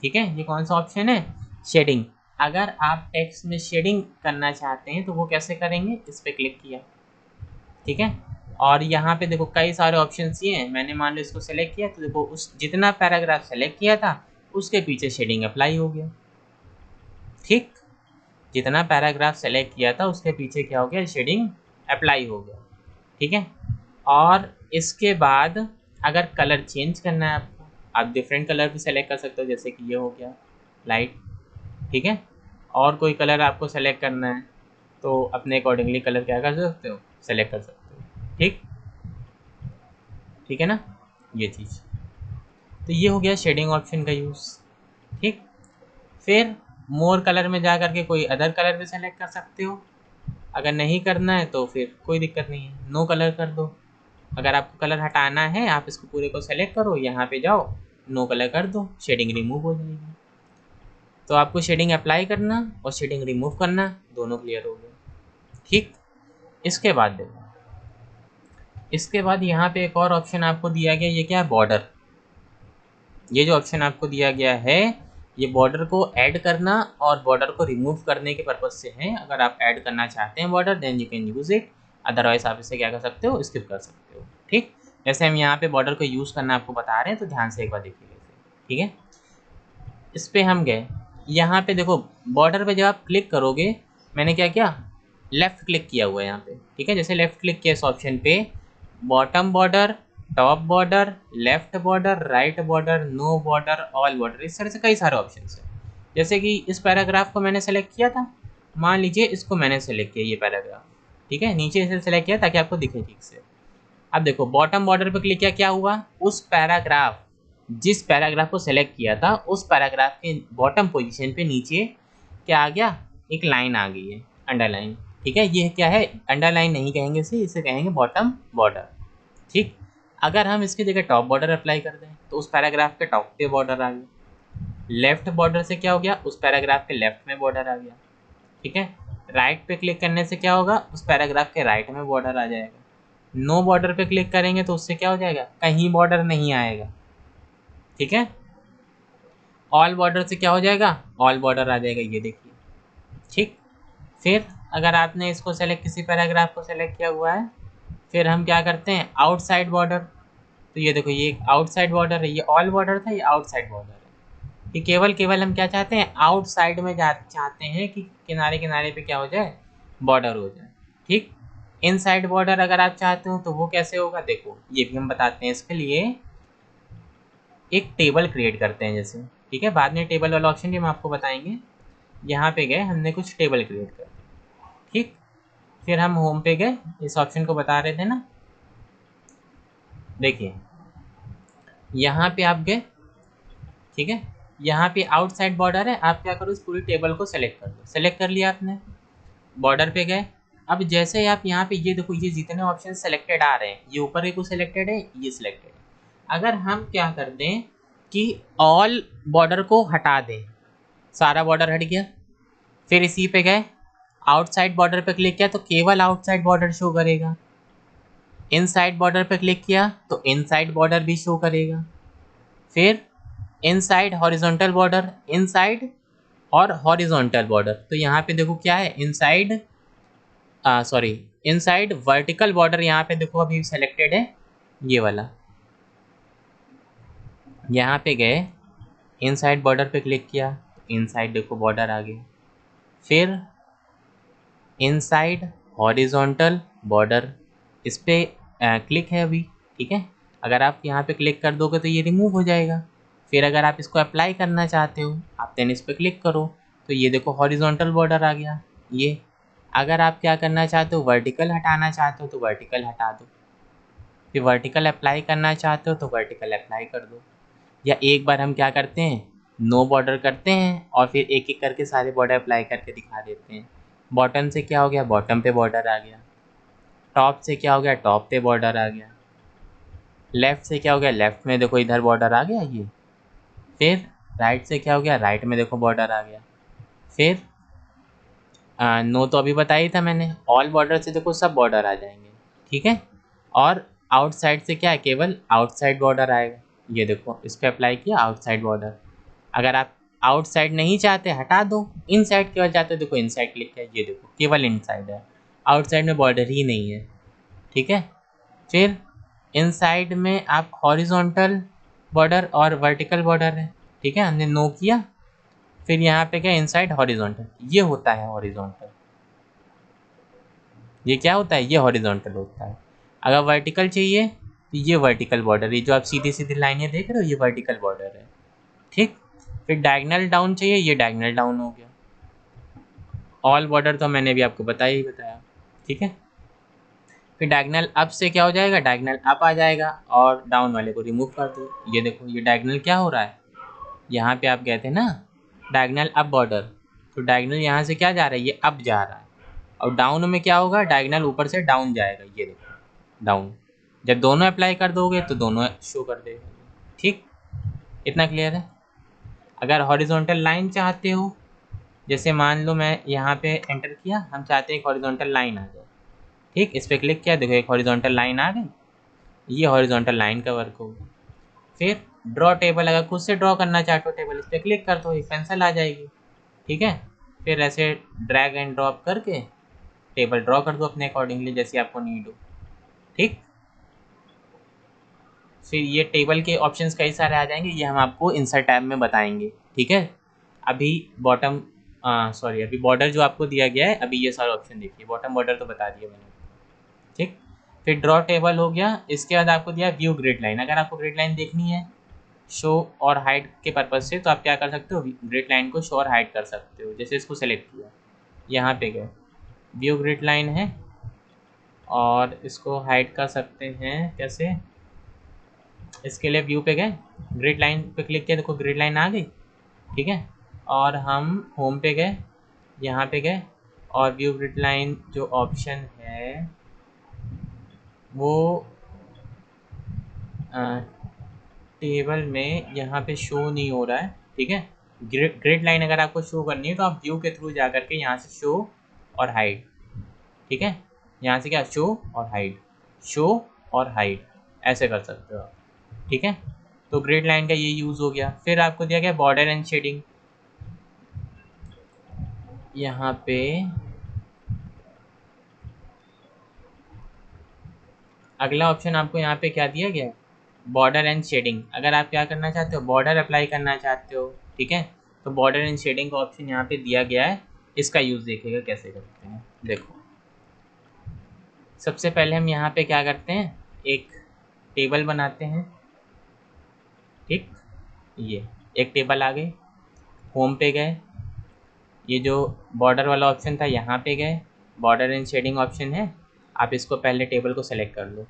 Speaker 1: ठीक है। ये कौन सा ऑप्शन है, शेडिंग। अगर आप टेक्स्ट में शेडिंग करना चाहते हैं तो वो कैसे करेंगे, इस पर क्लिक किया, ठीक है। और यहाँ पे देखो कई सारे ऑप्शन ये हैं, मैंने मान लो इसको सेलेक्ट किया तो देखो उस जितना पैराग्राफ सेलेक्ट किया था उसके पीछे शेडिंग अप्लाई हो गया, ठीक। जितना पैराग्राफ सेलेक्ट किया था उसके पीछे क्या हो गया, शेडिंग अप्लाई हो गया, ठीक है। और इसके बाद अगर कलर चेंज करना है आपको, आप डिफरेंट कलर भी सेलेक्ट कर सकते हो, जैसे कि ये हो गया लाइट, ठीक है। और कोई कलर आपको सेलेक्ट करना है तो अपने अकॉर्डिंगली कलर क्या कर सकते हो, सेलेक्ट कर सकते हो, ठीक, ठीक है ना, ये चीज़। तो ये हो गया शेडिंग ऑप्शन का यूज़, ठीक। फिर मोर कलर में जा करके कोई अदर कलर भी सेलेक्ट कर सकते हो, अगर नहीं करना है तो फिर कोई दिक्कत नहीं है, नो कलर कर दो। अगर आपको कलर हटाना है आप इसको पूरे को सेलेक्ट करो, यहाँ पे जाओ, नो कलर कर दो, शेडिंग रिमूव हो जाएगी। तो आपको शेडिंग अप्लाई करना और शेडिंग रिमूव करना दोनों क्लियर हो गए, ठीक। इसके बाद देखो, इसके बाद यहाँ पे एक और ऑप्शन आपको दिया गया, ये क्या है, बॉर्डर। ये जो ऑप्शन आपको दिया गया है ये बॉर्डर को ऐड करना और बॉर्डर को रिमूव करने के पर्पज़ से है। अगर आप ऐड करना चाहते हैं border then you can use it, otherwise आप इसे क्या कर सकते हो, स्किप कर सकते हो, ठीक। जैसे हम यहाँ पे बॉर्डर को यूज़ करना आपको बता रहे हैं तो ध्यान से एक बार देखिए इसे, ठीक है। इस पर हम गए, यहाँ पे देखो बॉर्डर पे जब आप क्लिक करोगे, मैंने क्या किया, लेफ़्ट क्लिक किया हुआ है यहाँ पे, ठीक है। जैसे लेफ़्ट क्लिक किया इस ऑप्शन पे, bottom border, top border, left border, right border, no border, all border, इस तरह से कई सारे ऑप्शन हैं। जैसे कि इस पैराग्राफ को मैंने सेलेक्ट किया था, मान लीजिए इसको मैंने सेलेक्ट किया ये पैराग्राफ, ठीक है, नीचे से सेलेक्ट किया ताकि आपको दिखे ठीक से। अब देखो बॉटम बॉर्डर पे क्लिक किया, क्या हुआ, उस पैराग्राफ, जिस पैराग्राफ को सेलेक्ट किया था उस पैराग्राफ के बॉटम पोजीशन पे नीचे क्या आ गया, एक लाइन आ गई है, अंडरलाइन, ठीक है। ये क्या है, अंडरलाइन नहीं कहेंगे इसे कहेंगे बॉटम बॉर्डर, ठीक। अगर हम इसकी जगह टॉप बॉर्डर अप्लाई कर दें तो उस पैराग्राफ के टॉप पे बॉर्डर आ गया, लेफ्ट बॉर्डर से क्या हो गया, उस पैराग्राफ के लेफ्ट में बॉर्डर आ गया, ठीक है। राइट पे क्लिक करने से क्या होगा, उस पैराग्राफ के राइट में बॉर्डर आ जाएगा। नो बॉर्डर पे क्लिक करेंगे तो उससे क्या हो जाएगा, कहीं बॉर्डर नहीं आएगा, ठीक है। ऑल बॉर्डर से क्या हो जाएगा, ऑल बॉर्डर आ जाएगा, ये देखिए, ठीक। फिर अगर आपने इसको सेलेक्ट, किसी पैराग्राफ को सेलेक्ट किया हुआ है, फिर हम क्या करते हैं, आउटसाइड बॉर्डर, तो ये देखो ये आउटसाइड बॉर्डर है, ये ऑल बॉर्डर था, ये आउटसाइड बॉर्डर है। कि केवल हम क्या चाहते हैं, आउटसाइड में चाहते हैं कि किनारे किनारे पे क्या हो जाए, बॉर्डर हो जाए, ठीक। इनसाइड बॉर्डर अगर आप चाहते हो तो वो कैसे होगा, देखो ये भी हम बताते हैं। इसके लिए एक टेबल क्रिएट करते हैं जैसे, ठीक है, बाद में टेबल वाला ऑप्शन भी हम आपको बताएंगे। यहाँ पे गए, हमने कुछ टेबल क्रिएट कर, ठीक। फिर हम होम पे गए, इस ऑप्शन को बता रहे थे ना, देखिए यहाँ पे आप गए, ठीक है, यहाँ पे आउटसाइड बॉर्डर है, आप क्या करो, इस पूरी टेबल को सेलेक्ट कर लो, सेलेक्ट कर लिया आपने, बॉर्डर पे गए। अब जैसे ही आप यहाँ पे ये देखो, ये जितने ऑप्शन सेलेक्टेड आ रहे हैं, ये ऊपर एक सेलेक्टेड है, ये सिलेक्टेड है। अगर हम क्या कर दें कि ऑल बॉर्डर को हटा दें, सारा बॉर्डर हट गया, फिर इसी पे गए, आउटसाइड बॉर्डर पे क्लिक किया तो केवल आउटसाइड बॉर्डर शो करेगा, इनसाइड बॉर्डर पे क्लिक किया तो इनसाइड बॉर्डर भी शो करेगा, फिर इनसाइड हॉरिजॉन्टल बॉर्डर, इनसाइड और हॉरिजॉन्टल बॉर्डर, तो यहाँ पे देखो क्या है, inside, sorry, inside vertical border, यहाँ पे देखो अभी सेलेक्टेड है ये वाला। यहाँ पे गए, इनसाइड बॉर्डर पे क्लिक किया, इनसाइड देखो बॉर्डर आ गया, फिर इनसाइड हॉरिजॉन्टल बॉर्डर, इस पर क्लिक है अभी, ठीक है। अगर आप यहाँ पे क्लिक कर दोगे तो ये रिमूव हो जाएगा। फिर अगर आप इसको अप्लाई करना चाहते हो, आप देन इस पर क्लिक करो तो ये देखो हॉरिजॉन्टल बॉर्डर आ गया ये। अगर आप क्या करना चाहते हो, वर्टिकल हटाना चाहते हो तो वर्टिकल हटा दो, फिर वर्टिकल अप्लाई करना चाहते हो तो वर्टिकल अप्लाई कर दो। या एक बार हम क्या करते हैं, नो बॉर्डर करते हैं और फिर एक एक करके सारे बॉर्डर अप्लाई करके दिखा देते हैं। बॉटम से क्या हो गया, बॉटम पे बॉर्डर आ गया, टॉप से क्या हो गया, टॉप पे बॉर्डर आ गया, लेफ़्ट से क्या हो गया, लेफ़्ट में देखो इधर बॉर्डर आ गया ये, फिर राइट से क्या हो गया, राइट में देखो बॉर्डर आ गया। फिर नो तो अभी बताया ही था मैंने, ऑल बॉर्डर से देखो सब बॉर्डर आ जाएंगे, ठीक है। और आउटसाइड से क्या है, केवल आउटसाइड बॉर्डर आएगा। ये देखो इस पर अप्लाई किया आउटसाइड बॉर्डर। अगर आप आउटसाइड नहीं चाहते हटा दो, इनसाइड केवल चाहते हो, देखो इनसाइड क्लिक किया, ये देखो केवल इनसाइड है, आउटसाइड में बॉर्डर ही नहीं है, ठीक है। फिर इनसाइड में आप हॉरिजॉन्टल बॉर्डर और वर्टिकल बॉर्डर है, ठीक है, हमने नो किया। फिर यहाँ पे क्या, इनसाइड हॉरिजॉन्टल, ये होता है हॉरिजॉन्टल, ये क्या होता है, ये हॉरिजॉन्टल होता है। अगर वर्टिकल चाहिए तो ये वर्टिकल बॉर्डर, ये जो आप सीधी सीधी लाइनें देख रहे हो, ये वर्टिकल बॉर्डर है, ठीक। फिर डायगनल डाउन चाहिए, ये डायगनल डाउन हो गया। ऑल बॉर्डर तो मैंने भी आपको बताया ही बताया, ठीक है। फिर डायगनल अप से क्या हो जाएगा, डायगनल अप आ जाएगा, और डाउन वाले को रिमूव कर दो। ये देखो ये डायगनल क्या हो रहा है, यहाँ पे आप गए थे ना डायगनल अप बॉर्डर, तो डायगनल यहाँ से क्या जा रहा है, ये अप जा रहा है। और डाउन में क्या होगा, डायगनल ऊपर से डाउन जाएगा, ये देखो डाउन। जब दोनों अप्लाई कर दोगे तो दोनों शो कर देगा, ठीक। इतना क्लियर है। अगर हॉरिजॉन्टल लाइन चाहते हो, जैसे मान लो मैं यहाँ पे एंटर किया, हम चाहते हैं एक हॉरिजॉन्टल लाइन आ जाए, ठीक। इस पर क्लिक किया, देखो एक हॉरिजॉन्टल लाइन आ गई, ये हॉरिजॉन्टल लाइन का वर्क होगा। फिर ड्रॉ टेबल, अगर खुद से ड्रॉ करना चाहते हो टेबल, इस पर क्लिक कर दो, एक पेंसिल आ जाएगी, ठीक है। फिर ऐसे ड्रैग एंड ड्रॉप करके टेबल ड्रॉ कर दो अपने अकॉर्डिंगली, जैसे आपको नीड हो, ठीक। फिर ये टेबल के ऑप्शंस कई सारे आ जाएंगे, ये हम आपको इंसर्ट टैब में बताएंगे, ठीक है। अभी बॉटम सॉरी अभी बॉर्डर जो आपको दिया गया है, अभी ये सारे ऑप्शन देखिए, बॉटम बॉर्डर तो बता दिया मैंने, ठीक। फिर ड्रॉ टेबल हो गया, इसके बाद आपको दिया व्यू ग्रिड लाइन। अगर आपको ग्रिड लाइन देखनी है शो और हाइड के पर्पज़ से, तो आप क्या कर सकते हो, ग्रिड लाइन को शो और हाइड कर सकते हो। जैसे इसको सेलेक्ट किया, यहाँ पे गए, व्यू ग्रिड लाइन है, और इसको हाइड कर सकते हैं कैसे, इसके लिए व्यू पे गए, ग्रिड लाइन पे क्लिक किया, देखो ग्रिड लाइन आ गई, ठीक है। और हम होम पे गए, यहाँ पे गए, और व्यू ग्रिड लाइन जो ऑप्शन है वो टेबल में यहाँ पे शो नहीं हो रहा है, ठीक है। ग्रिड लाइन अगर आपको शो करनी है तो आप व्यू के थ्रू जा करके यहाँ से शो और हाइड, ठीक है, यहाँ से क्या शो और हाइड, शो और हाइड ऐसे कर सकते हो आप, ठीक है। तो ग्रिड लाइन का ये यूज़ हो गया। फिर आपको दिया गया बॉर्डर एंड शेडिंग, यहाँ पे अगला ऑप्शन आपको यहाँ पे क्या दिया गया है, बॉर्डर एंड शेडिंग। अगर आप क्या करना चाहते हो, बॉर्डर अप्लाई करना चाहते हो, ठीक है, तो बॉर्डर एंड शेडिंग का ऑप्शन यहाँ पे दिया गया है। इसका यूज़ देखिएगा कैसे करते हैं। देखो सबसे पहले हम यहाँ पे क्या करते हैं, एक टेबल बनाते हैं, ठीक। ये एक टेबल आ गई, होम पे गए, ये जो बॉर्डर वाला ऑप्शन था यहाँ पे गए, बॉर्डर एंड शेडिंग ऑप्शन है, आप इसको पहले टेबल को सेलेक्ट कर लो।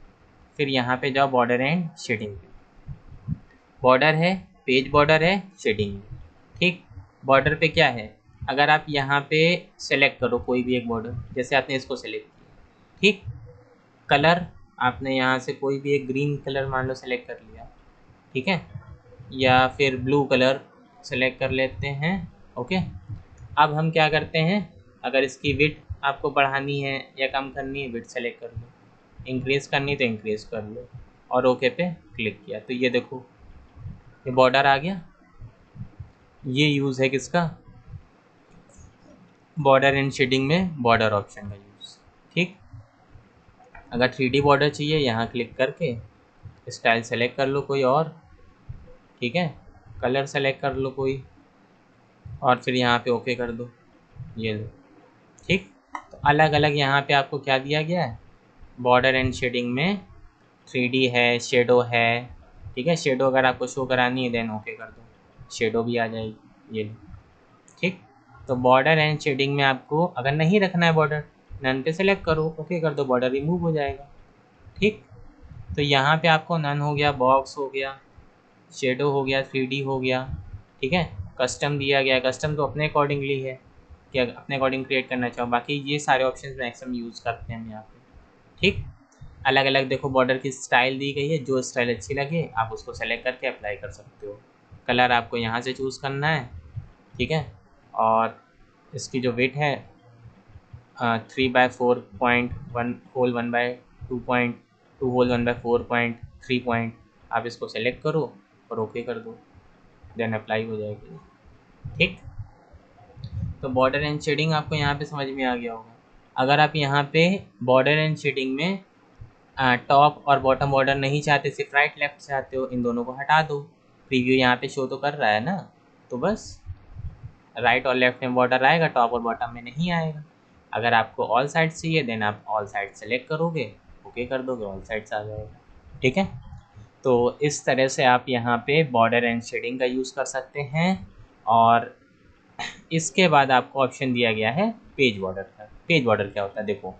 Speaker 1: फिर यहाँ पे जाओ बॉर्डर एंड शेडिंग पे, बॉर्डर है, पेज बॉर्डर है, शेडिंग है, ठीक। बॉर्डर पे क्या है, अगर आप यहाँ पे सेलेक्ट करो कोई भी एक बॉर्डर, जैसे आपने इसको सेलेक्ट किया, ठीक। कलर आपने यहाँ से कोई भी एक ग्रीन कलर मान लो सेलेक्ट कर लिया, ठीक है, या फिर ब्लू कलर सेलेक्ट कर लेते हैं, ओके। अब हम क्या करते हैं, अगर इसकी विड्थ आपको बढ़ानी है या कम करनी है, विड्थ सेलेक्ट कर लो, इंक्रीज़ करनी तो इंक्रीज़ कर लो, और ओके पे क्लिक किया, तो ये देखो ये बॉर्डर आ गया। ये यूज़ है किसका, बॉर्डर एंड शेडिंग में बॉर्डर ऑप्शन का यूज़, ठीक। अगर 3D बॉर्डर चाहिए, यहाँ क्लिक करके स्टाइल सेलेक्ट कर लो कोई और, ठीक है, कलर सेलेक्ट कर लो कोई, और फिर यहाँ पे ओके कर दो, ये लो, ठीक। तो अलग अलग यहाँ पे आपको क्या दिया गया है, बॉर्डर एंड शेडिंग में 3D है, शेडो है, ठीक है। शेडो अगर आपको शो करानी है देन ओके कर दो, शेडो भी आ जाएगी, ये लो, ठीक। तो बॉर्डर एंड शेडिंग में आपको अगर नहीं रखना है बॉर्डर, नन पे सेलेक्ट करो, ओके कर दो, बॉर्डर रिमूव हो जाएगा, ठीक। तो यहाँ पे आपको नन हो गया, बॉक्स हो गया, शेडो हो गया, 3D हो गया, ठीक है। कस्टम दिया गया, कस्टम तो अपने अकॉर्डिंगली है कि अपने अकॉर्डिंग क्रिएट करना चाहो, बाकी ये सारे ऑप्शंस मैक्सिमम यूज़ करते हैं हम यहाँ पे, ठीक। अलग अलग देखो बॉर्डर की स्टाइल दी गई है, जो स्टाइल अच्छी लगे आप उसको सेलेक्ट करके अप्लाई कर सकते हो, कलर आपको यहाँ से चूज़ करना है, ठीक है। और इसकी जो विड्थ है 3/4.1 होल 1/2.2 होल 1/4.3 पॉइंट, आप इसको सेलेक्ट करो और ओके कर दो, देन अप्लाई हो जाएगी, ठीक। तो बॉर्डर एंड शेडिंग आपको यहाँ पे समझ में आ गया होगा। अगर आप यहाँ पे बॉर्डर एंड शेडिंग में टॉप और बॉटम बॉर्डर नहीं चाहते, सिर्फ राइट लेफ्ट चाहते हो, इन दोनों को हटा दो। प्रीव्यू यहाँ पे शो तो कर रहा है ना, तो बस राइट और लेफ्ट में बॉर्डर आएगा, टॉप और बॉटम में नहीं आएगा। अगर आपको ऑल साइड्स चाहिए देन आप ऑल साइड सेलेक्ट करोगे, ओके कर दोगे, ऑल साइड्स आ जाएगा, ठीक है। तो इस तरह से आप यहाँ पे बॉर्डर एंड शेडिंग का यूज़ कर सकते हैं। और इसके बाद आपको ऑप्शन दिया गया है पेज बॉर्डर का। पेज बॉर्डर क्या होता है, देखो,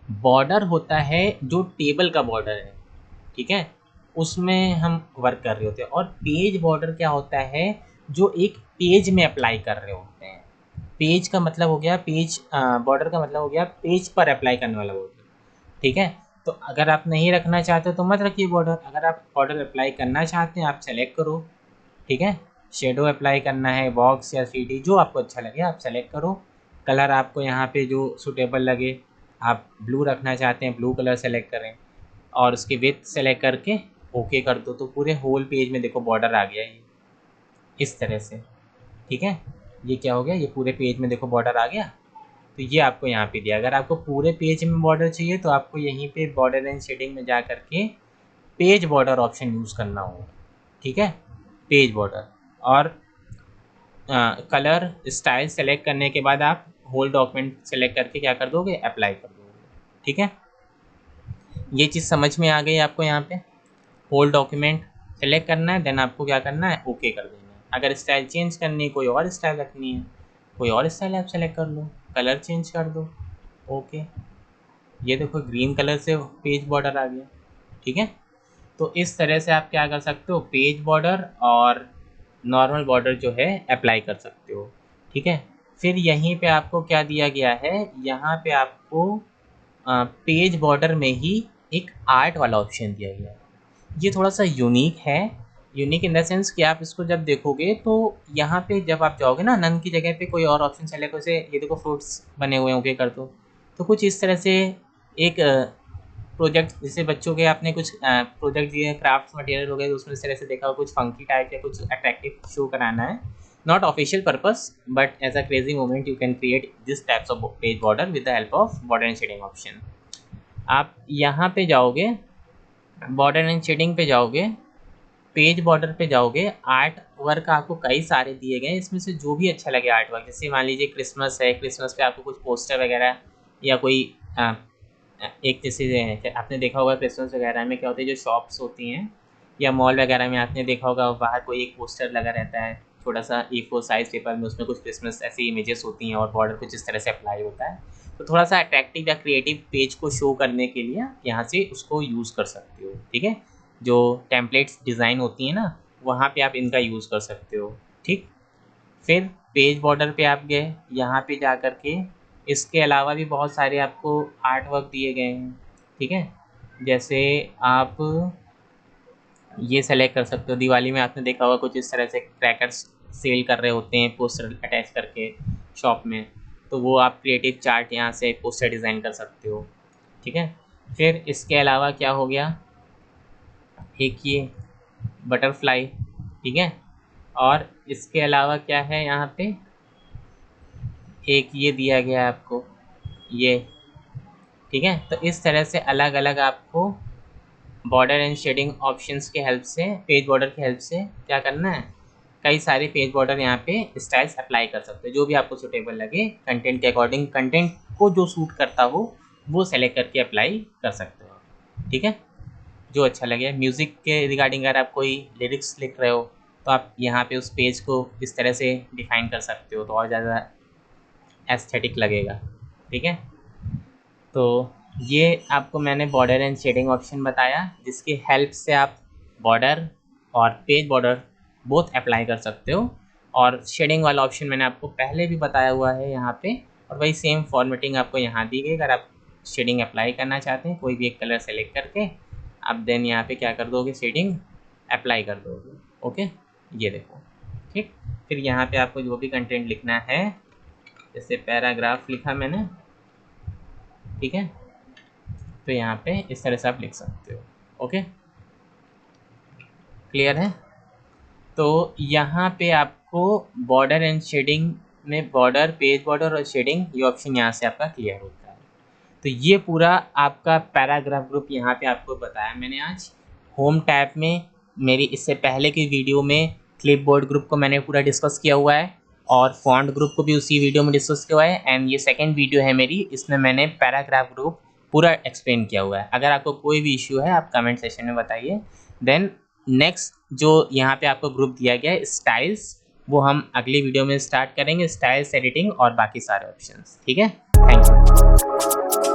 Speaker 1: बॉर्डर होता है जो टेबल का बॉर्डर है, ठीक है, उसमें हम वर्क कर रहे होते हैं। और पेज बॉर्डर क्या होता है, जो एक पेज में अप्लाई कर रहे होते हैं। पेज का मतलब हो गया पेज, बॉर्डर का मतलब हो गया पेज पर अप्लाई करने वाला बॉर्डर, ठीक है। तो अगर आप नहीं रखना चाहते तो मत रखिए बॉर्डर। अगर आप बॉर्डर अप्लाई करना चाहते हैं आप सेलेक्ट करो, ठीक है। शेडो अप्लाई करना है, बॉक्स या 3D, जो आपको अच्छा लगे आप सेलेक्ट करो। कलर आपको यहाँ पे जो सूटेबल लगे, आप ब्लू रखना चाहते हैं ब्लू कलर सेलेक्ट करें और उसकी विड्थ सेलेक्ट करके ओके कर दो। तो पूरे होल पेज में देखो बॉर्डर आ गया ये इस तरह से, ठीक है। ये क्या हो गया, ये पूरे पेज में देखो बॉर्डर आ गया। तो ये आपको यहाँ पे दिया। अगर आपको पूरे पेज में बॉर्डर चाहिए तो आपको यहीं पे बॉर्डर एंड शेडिंग में जा करके पेज बॉर्डर ऑप्शन यूज़ करना होगा, ठीक है, पेज बॉर्डर। और कलर स्टाइल सेलेक्ट करने के बाद आप होल डॉक्यूमेंट सेलेक्ट करके क्या कर दोगे, अप्लाई कर दोगे, ठीक है। ये चीज़ समझ में आ गई आपको। यहाँ पे होल डॉक्यूमेंट सेलेक्ट करना है, देन आपको क्या करना है, ओके कर देना है। अगर स्टाइल चेंज करनी है, कोई और स्टाइल रखनी है, कोई और स्टाइल आप सेलेक्ट कर लो, कलर चेंज कर दो, ओके। ये देखो ग्रीन कलर से पेज बॉर्डर आ गया, ठीक है। तो इस तरह से आप क्या कर सकते हो, पेज बॉर्डर और नॉर्मल बॉर्डर जो है अप्लाई कर सकते हो, ठीक है। फिर यहीं पे आपको क्या दिया गया है, यहाँ पे आपको पेज बॉर्डर में ही एक आर्ट वाला ऑप्शन दिया गया है। ये थोड़ा सा यूनिक है, यूनिक इन द सेंस कि आप इसको जब देखोगे तो यहाँ पे जब आप जाओगे ना, नन की जगह पे कोई और ऑप्शन सेलेक्ट, जैसे ये देखो फ्रूट्स बने हुए हैं, ओके कर दो। तो कुछ इस तरह से एक प्रोजेक्ट, जैसे बच्चों के आपने कुछ प्रोजेक्ट दिए, क्राफ्ट मटेरियल हो गए, तो उसमें इस तरह से देखा हो कुछ फंकी टाइप या कुछ अट्रैक्टिव शो कराना है, not official purpose but as a crazy moment you can create this types of page border with the help of border and shading option. आप यहाँ पे जाओगे, बॉर्डर एंड शेडिंग पे जाओगे, पेज बॉर्डर पे जाओगे, आर्ट वर्क आपको कई सारे दिए गए हैं, इसमें से जो भी अच्छा लगे आर्ट वर्क। जैसे मान लीजिए क्रिसमस है, क्रिसमस पे आपको कुछ पोस्टर वगैरह या कोई एक, जैसे आपने देखा होगा क्रिसमस वगैरह में क्या होता है, जो शॉप्स होती हैं या मॉल वगैरह में आपने देखा होगा बाहर कोई एक पोस्टर लगा रहता है छोटा सा A4 साइज पेपर में, उसमें कुछ क्रिसमस ऐसी इमेजेस होती हैं और बॉर्डर कुछ इस तरह से अप्लाई होता है। तो थोड़ा सा अट्रैक्टिव या क्रिएटिव पेज को शो करने के लिए यहाँ से उसको यूज़ कर सकते हो, ठीक है। जो टेम्पलेट्स डिज़ाइन होती हैं ना, वहाँ पे आप इनका यूज़ कर सकते हो, ठीक। फिर पेज बॉर्डर पे आप गए, यहाँ पे जा कर के इसके अलावा भी बहुत सारे आपको आर्ट वर्क दिए गए हैं, ठीक है। जैसे आप ये सेलेक्ट कर सकते हो, दिवाली में आपने देखा होगा कुछ इस तरह से क्रैकर्स सेल कर रहे होते हैं पोस्टर अटैच करके शॉप में, तो वो आप क्रिएटिव चार्ट यहाँ से पोस्टर डिज़ाइन कर सकते हो, ठीक है। फिर इसके अलावा क्या हो गया, एक ये बटरफ्लाई, ठीक है। और इसके अलावा क्या है, यहाँ पे एक ये दिया गया है आपको ये, ठीक है। तो इस तरह से अलग अलग आपको बॉर्डर एंड शेडिंग ऑप्शंस के हेल्प से, पेज बॉर्डर की हेल्प से क्या करना है, कई सारे पेज बॉर्डर यहाँ पे स्टाइल्स अप्लाई कर सकते हो, जो भी आपको सूटेबल लगे कंटेंट के अकॉर्डिंग, कंटेंट को जो सूट करता हो वो सेलेक्ट करके अप्लाई कर सकते हो, ठीक है, जो अच्छा लगे। म्यूज़िक के रिगार्डिंग अगर आप कोई लिरिक्स लिख रहे हो तो आप यहाँ पे उस पेज को इस तरह से डिफ़ाइन कर सकते हो, तो और ज़्यादा एस्थेटिक लगेगा, ठीक है। तो ये आपको मैंने बॉर्डर एंड शेडिंग ऑप्शन बताया, जिसकी हेल्प से आप बॉर्डर और पेज बॉर्डर बोथ अप्लाई कर सकते हो। और शेडिंग वाला ऑप्शन मैंने आपको पहले भी बताया हुआ है यहाँ पे, और वही सेम फॉर्मेटिंग आपको यहाँ दी गई। अगर आप शेडिंग अप्लाई करना चाहते हैं कोई भी एक कलर सेलेक्ट करके, आप देन यहाँ पे क्या कर दोगे, शेडिंग अप्लाई कर दोगे, ओके। ये देखो, ठीक। फिर यहाँ पे आपको जो भी कंटेंट लिखना है, जैसे पैराग्राफ लिखा मैंने, ठीक है, तो यहाँ पे इस तरह से आप लिख सकते हो। ओके, क्लियर है। तो यहाँ पे आपको बॉर्डर एंड शेडिंग में बॉर्डर, पेज बॉर्डर और शेडिंग, ये ऑप्शन यहाँ से आपका क्लियर होता है। तो ये पूरा आपका पैराग्राफ ग्रुप यहाँ पे आपको बताया मैंने आज। होम टैब में मेरी इससे पहले की वीडियो में क्लिपबोर्ड ग्रुप को मैंने पूरा डिस्कस किया हुआ है, और फॉन्ट ग्रुप को भी उसी वीडियो में डिस्कस किया हुआ है। एंड ये सेकंड वीडियो है मेरी, इसमें मैंने पैराग्राफ ग्रुप पूरा एक्सप्लेन किया हुआ है। अगर आपको कोई भी इश्यू है आप कमेंट सेक्शन में बताइए। देन नेक्स्ट जो यहाँ पे आपको ग्रुप दिया गया है स्टाइल्स, वो हम अगली वीडियो में स्टार्ट करेंगे, स्टाइल्स, एडिटिंग और बाकी सारे ऑप्शंस। ठीक है, थैंक यू।